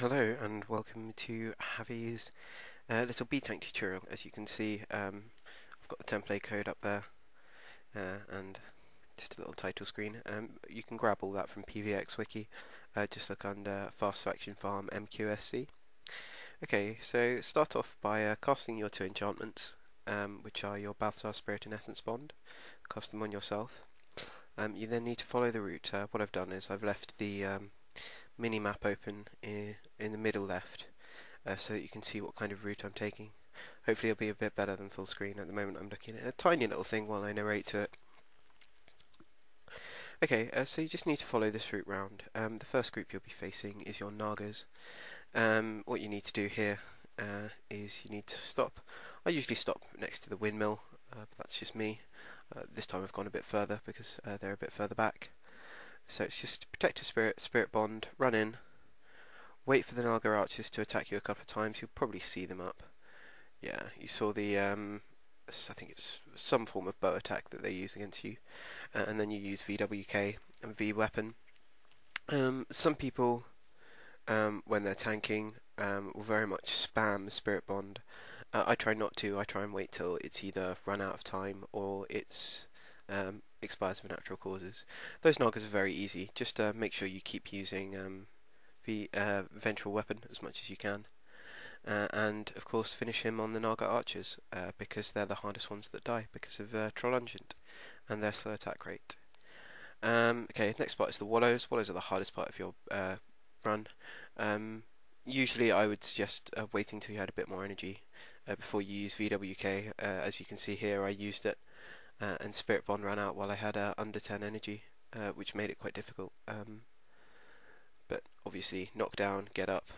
Hello and welcome to Javi's little Btank tutorial. As you can see, I've got the template code up there and just a little title screen. You can grab all that from PVX Wiki. Just look under Fast Faction Farm MQSC. Okay, so start off by casting your two enchantments, which are your Balthazar Spirit and Essence Bond. Cast them on yourself. You then need to follow the route. What I've done is I've left the mini-map open in the middle left so that you can see what kind of route I'm taking. Hopefully it'll be a bit better than full screen. At the moment I'm looking at a tiny little thing while I narrate to it. Okay, so you just need to follow this route round. The first group you'll be facing is your Nagas. What you need to do here is you need to stop. I usually stop next to the windmill, but that's just me. This time I've gone a bit further because they're a bit further back. So it's just Protective Spirit, Spirit Bond, run in, wait for the Naga archers to attack you a couple of times. You'll probably see them up. Yeah, you saw the, I think it's some form of bow attack that they use against you. And then you use VWK and V weapon. Some people, when they're tanking, will very much spam the Spirit Bond. I try not to. I try and wait till it's either run out of time or it's expires for natural causes. Those Nagas are very easy. Just make sure you keep using the vengeful weapon as much as you can, and of course finish him on the Naga archers because they're the hardest ones that die because of Troll Ungent and their slow attack rate. Okay, next part is the Wallows. Wallows are the hardest part of your run. Usually I would suggest waiting till you had a bit more energy before you use VWK. As you can see here, I used it. And Spirit Bond ran out while I had under 10 energy, which made it quite difficult. But obviously, knock down, get up.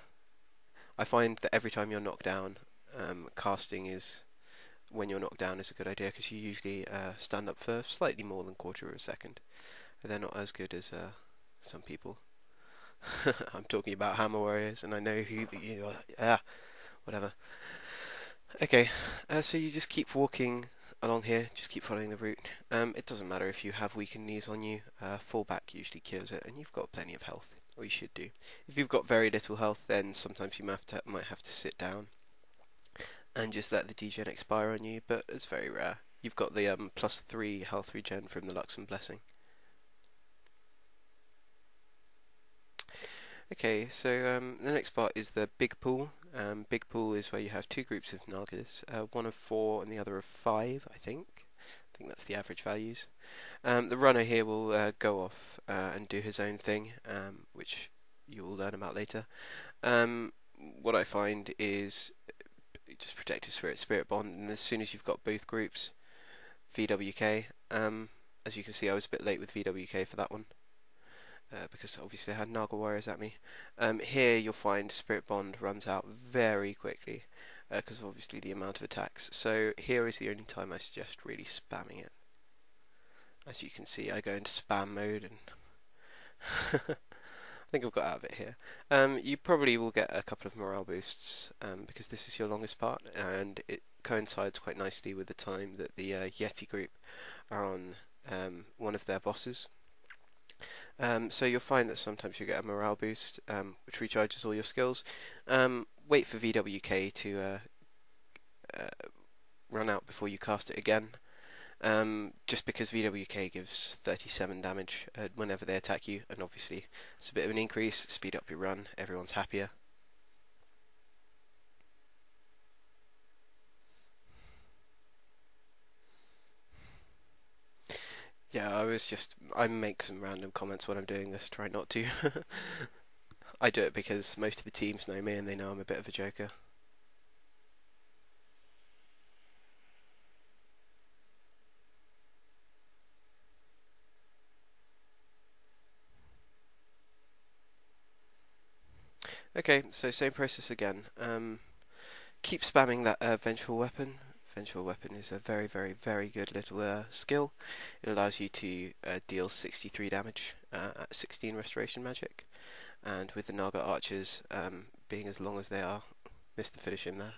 I find that every time you're knocked down, casting is, when you're knocked down, is a good idea because you usually stand up for slightly more than quarter of a second. They're not as good as some people. I'm talking about Hammer Warriors, and I know who you are. Whatever. Okay, so you just keep walking along here, just keep following the route. It doesn't matter if you have weakened knees on you, fall back usually cures it, and you've got plenty of health, or you should do. If you've got very little health, then sometimes you might have to sit down and just let the degen expire on you, but it's very rare. You've got the +3 health regen from the Luxon Blessing. Okay, so the next part is the big pool. Big pool is where you have two groups of Nagas, one of 4 and the other of 5, I think. I think that's the average values. The runner here will go off and do his own thing, which you will learn about later. What I find is just Protective Spirit, Spirit Bond, and as soon as you've got both groups, VWK. As you can see, I was a bit late with VWK for that one. Because obviously I had Naga Warriors at me. Here you'll find Spirit Bond runs out very quickly because of obviously the amount of attacks. So here is the only time I suggest really spamming it. As you can see, I go into spam mode and I think I've got out of it here. You probably will get a couple of morale boosts because this is your longest part and it coincides quite nicely with the time that the Yeti group are on one of their bosses. So you'll find that sometimes you get a morale boost, which recharges all your skills. Wait for VWK to run out before you cast it again, just because VWK gives 37 damage whenever they attack you, and obviously it's a bit of an increase, speed up your run, everyone's happier. Yeah, I make some random comments when I'm doing this, try not to. I do it because most of the teams know me and they know I'm a bit of a joker. Okay, so same process again. Keep spamming that Vengeful Weapon. Vengeful Weapon is a very, very, very good little skill. It allows you to deal 63 damage at 16 Restoration Magic. And with the Naga Archers being as long as they are, missed the finish in there.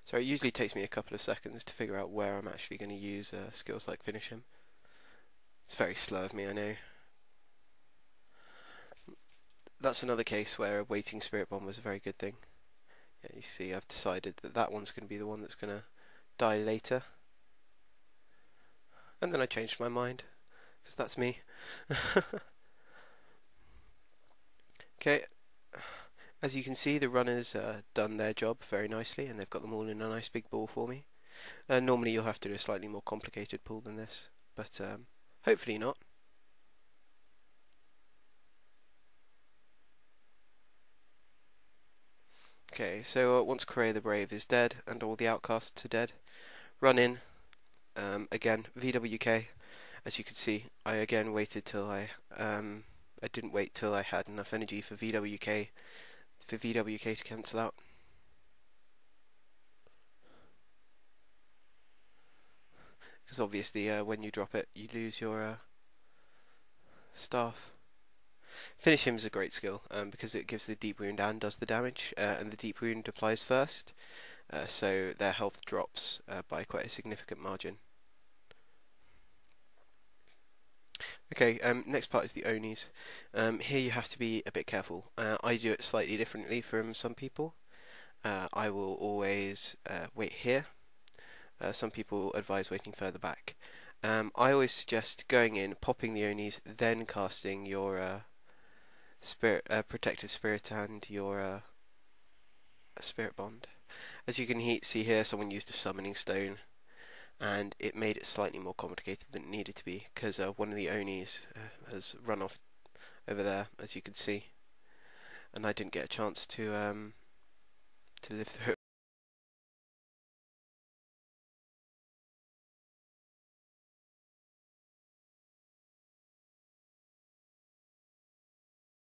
So it usually takes me a couple of seconds to figure out where I'm actually going to use skills like Finish Him. It's very slow of me, I know. that's another case where a waiting Spirit Bomb was a very good thing. Yeah, you see, I've decided that that one's going to be the one that's going to die later. And then I changed my mind, because that's me. Okay, as you can see, the runners done their job very nicely, and they've got them all in a nice big ball for me. Normally you'll have to do a slightly more complicated pull than this, but hopefully not. Okay, so once Correa the Brave is dead and all the outcasts are dead, run in. Again, VWK. As you can see, I again waited till I didn't wait till I had enough energy for VWK to cancel out. Because obviously, when you drop it, you lose your staff. Finish him is a great skill because it gives the deep wound and does the damage, and the deep wound applies first, so their health drops by quite a significant margin. Okay, next part is the Onis. Here you have to be a bit careful. I do it slightly differently from some people. I will always wait here. Some people advise waiting further back. I always suggest going in, popping the Onis, then casting your Protective Spirit and your Spirit Bond. As you can see here, someone used a Summoning Stone, and it made it slightly more complicated than it needed to be, because one of the Onis has run off over there, as you can see, and I didn't get a chance to live through